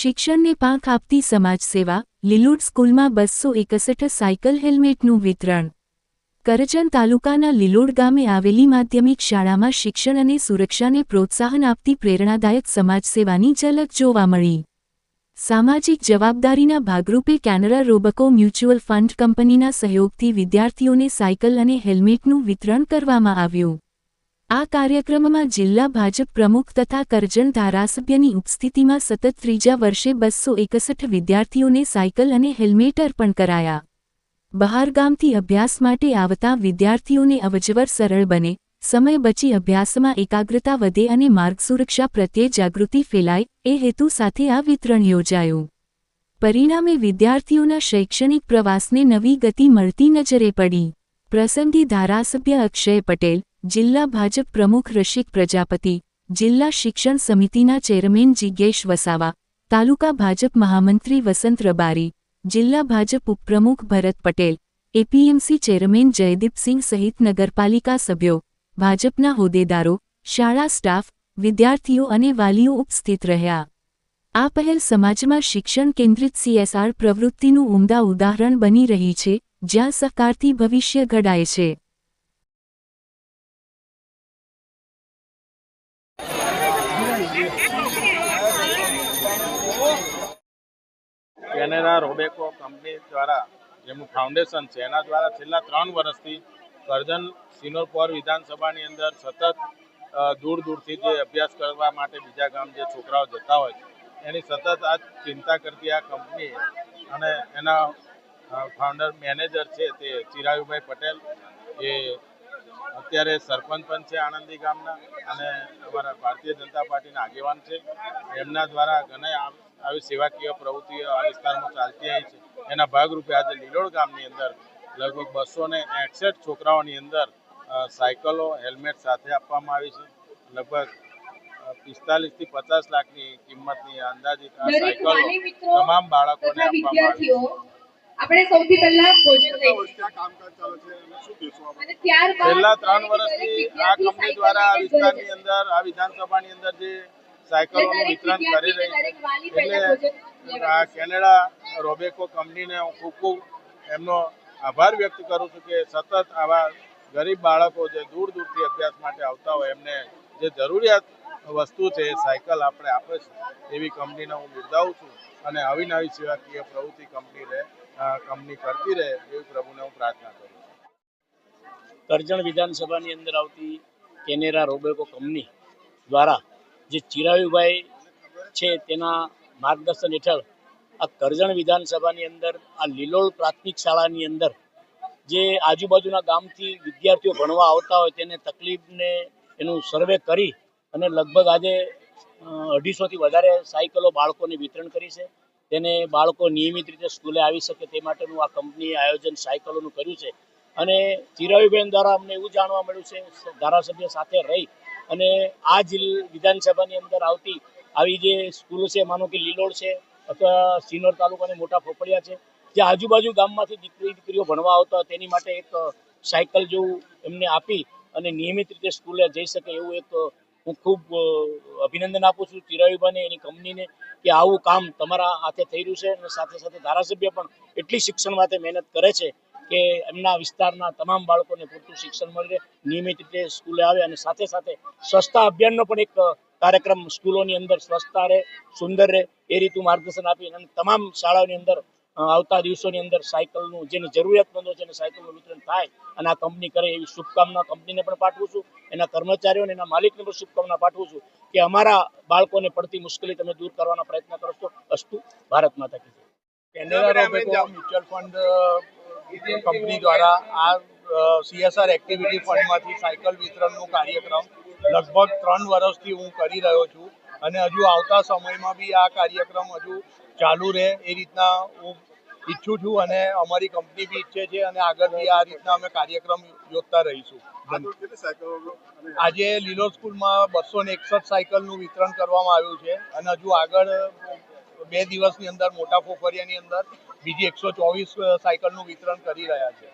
શિક્ષણને પાંખ આપતી સમાજસેવા, લીલોડ સ્કૂલમાં 261 સાયકલ હેલ્મેટનું વિતરણ. કરજણ તાલુકાના લીલોડ ગામે આવેલી માધ્યમિક શાળામાં શિક્ષણ અને સુરક્ષાને પ્રોત્સાહન આપતી પ્રેરણાદાયક સમાજસેવાની ઝલક જોવા મળી. સામાજિક જવાબદારીના ભાગરૂપે કેનરા રોબકો મ્યુચ્યુઅલ ફંડ કંપનીના સહયોગથી વિદ્યાર્થીઓને સાયકલ અને હેલ્મેટનું વિતરણ કરવામાં આવ્યું. આ કાર્યક્રમમાં જિલ્લા ભાજપ પ્રમુખ તથા કરજણ ધારાસભ્યની ઉપસ્થિતિમાં સતત ત્રીજા વર્ષે 261 વિદ્યાર્થીઓને સાયકલ અને હેલ્મેટ અર્પણ કરાયા. બહારગામથી અભ્યાસ માટે આવતા વિદ્યાર્થીઓને અવરજવર સરળ બને, સમય બચી અભ્યાસમાં એકાગ્રતા વધે અને માર્ગ સુરક્ષા પ્રત્યે જાગૃતિ ફેલાય એ હેતુ સાથે આ વિતરણ યોજાયું. પરિણામે વિદ્યાર્થીઓના શૈક્ષણિક પ્રવાસને નવી ગતિ મળતી નજરે પડી. પ્રસંગે ધારાસભ્ય અક્ષય પટેલ, જિલ્લા ભાજપ પ્રમુખ રસિક પ્રજાપતિ, જિલ્લા શિક્ષણ સમિતિના ચેરમેન જિજ્ઞેશ વસાવા, તાલુકા ભાજપ મહામંત્રી વસંત રબારી, જિલ્લા ભાજપ ઉપપ્રમુખ ભરત પટેલ, એપીએમસી ચેરમેન જયદીપસિંહ સહિત નગરપાલિકા સભ્યો, ભાજપના હોદ્દેદારો, શાળા સ્ટાફ, વિદ્યાર્થીઓ અને વાલીઓ ઉપસ્થિત રહ્યા. આ પહેલ સમાજમાં શિક્ષણ કેન્દ્રિત CSR પ્રવૃત્તિનું ઉમદા ઉદાહરણ બની રહી છે, જ્યાં સહકારથી ભવિષ્ય ઘડાય છે. કેનેરા રોબેકો કંપની દ્વારા જેમનું ફાઉન્ડેશન છે એના દ્વારા છેલ્લા 3 વર્ષથી કરજણ સિનોરપોર વિધાનસભાની અંદર સતત દૂર દૂરથી જે અભ્યાસ કરવા માટે બીજા ગામ જે છોકરાઓ જતા હોય એની સતત આ ચિંતા કરતી આ કંપની અને એના ફાઉન્ડર મેનેજર છે તે ચિરાયુભાઈ પટેલ, એ અત્યારે સરપંચ પણ છે આણંદી ગામના અને અમારા ભારતીય જનતા પાર્ટીના આગેવાન છે. એમના દ્વારા ઘણા આવી સેવાકીય પ્રવૃત્તિઓ આ વિસ્તારમાં ચાલતી આવી છે. એના ભાગરૂપે આજે લીલોડ ગામની અંદર લગભગ 261 છોકરાઓની અંદર સાયકલો, હેલ્મેટ સાથે આપવામાં આવી છે. લગભગ 45 થી 50 લાખની કિંમતની અંદાજિત આ સાયકલો તમામ બાળકોને આપવામાં આવી છે. આપણે સૌથી પહેલા ભોજન લઈએ. છેલ્લા 3 વર્ષથી આ કંપની દ્વારા આ વિસ્તારની અંદર, આ વિધાનસભાની અંદર જે સાયકલોનું વિતરણ કરી રહી છે, એટલે આ કેનેડા રોબેકો કંપનીને હું ખૂબ એમનો આભાર વ્યક્ત કરું છું કે સતત આવા ગરીબ બાળકો જે દૂર દૂરથી અભ્યાસ માટે આવતા હોય એમને જે જરૂરિયાત વસ્તુ છે એ સાયકલ આપણે આપે છે, એવી કંપનીને હું બિરદાવું છું અને આવી નવી સેવાકીય પ્રવૃત્તિ કંપની કરતી રહે એવી પ્રભુને હું પ્રાર્થના કરું છું. કરજણ વિધાનસભાની અંદર આવતી કેનેરા રોબેકો કંપની દ્વારા જે ચિરાયુભાઈ છે તેના માર્ગદર્શન હેઠળ આ કરજણ વિધાનસભાની અંદર આ લીલોડ પ્રાથમિક શાળાની અંદર જે આજુબાજુના ગામથી વિદ્યાર્થીઓ ભણવા આવતા હોય તેને તકલીફને એનું સર્વે કરી અને લગભગ આજે 250 થી વધારે સાયકલો બાળકોને વિતરણ કરી છે. તેને બાળકો નિયમિત રીતે સ્કૂલે આવી શકે તે માટેનું આ કંપનીએ આયોજન સાયકલોનું કર્યું છે. અને ચિરાયુબેન દ્વારા અમને એવું જાણવા મળ્યું છે, ધારાસભ્ય સાથે રહી અને આ વિધાનસભાની અંદર આવતી આવી જે સ્કૂલો છે, માનો કે લીલોડ છે અથવા સિનોર તાલુકાની મોટા ફોફળિયા છે, જે આજુબાજુ ગામમાંથી દીકરીઓ ભણવા આવતા તેની માટે એક સાયકલ જેવું એમને આપી અને નિયમિત રીતે સ્કૂલે જઈ શકે એવું એક હું ખૂબ અભિનંદન આપું છું ચિરાયુભાઈને, એની કંપનીને, કે આવું કામ તમારા હાથે થઈ રહ્યું છે. અને સાથે સાથે ધારાસભ્ય પણ એટલી શિક્ષણ માટે મહેનત કરે છે કે એમના વિસ્તારના તમામ બાળકોને પૂરતું શિક્ષણ મળી રહે, નિયમિત રીતે સ્કૂલે આવે અને સાથે સાથે સ્વચ્છતા અભિયાનનો પણ એક કાર્યક્રમ સ્કૂલોની અંદર સ્વચ્છતા રહે, સુંદર રહે એ રીતનું માર્ગદર્શન આપી અને તમામ શાળાઓની અંદર આવતા દિવસોની અંદર સાયકલનું જેને જરૂરિયાતમંદો છે એને સાયકલનું વિતરણ થાય અને આ કંપની કરે એવી શુભકામના કંપનીને પણ પાઠવું છું. એના કર્મચારીઓને, એના માલિકને પણ શુભકામના પાઠવું છું કે અમારા બાળકોને પડતી મુશ્કેલી તમે દૂર કરવાના પ્રયત્ન કરશો. અસ્તુ. ભારત માતા કી જય. કેનેરા રોબેકો મ્યુચ્યુઅલ ફંડ કંપની દ્વારા આ CSR એક્ટિવિટી ફંડમાંથી સાયકલ વિતરણનો કાર્યક્રમ લગભગ 3 વર્ષથી હું કરી રહ્યો છું અને હજુ આવતા સમયમાં બી આ કાર્યક્રમ હજુ ચાલુ રહે એ રીતના હું ઈચ્છું છું અને અમારી કંપની બી ઈચ્છે છે અને આગળ બી આ રીતના અમે કાર્યક્રમ યોજતા રહીશું. આજે લીલોડ સ્કૂલમાં 261 સાયકલનું વિતરણ કરવામાં આવ્યું છે અને હજુ આગળ 2 દિવસની અંદર મોટા ફોફરિયાની અંદર બીજી 124 સાયકલનું વિતરણ કરી રહ્યા છે.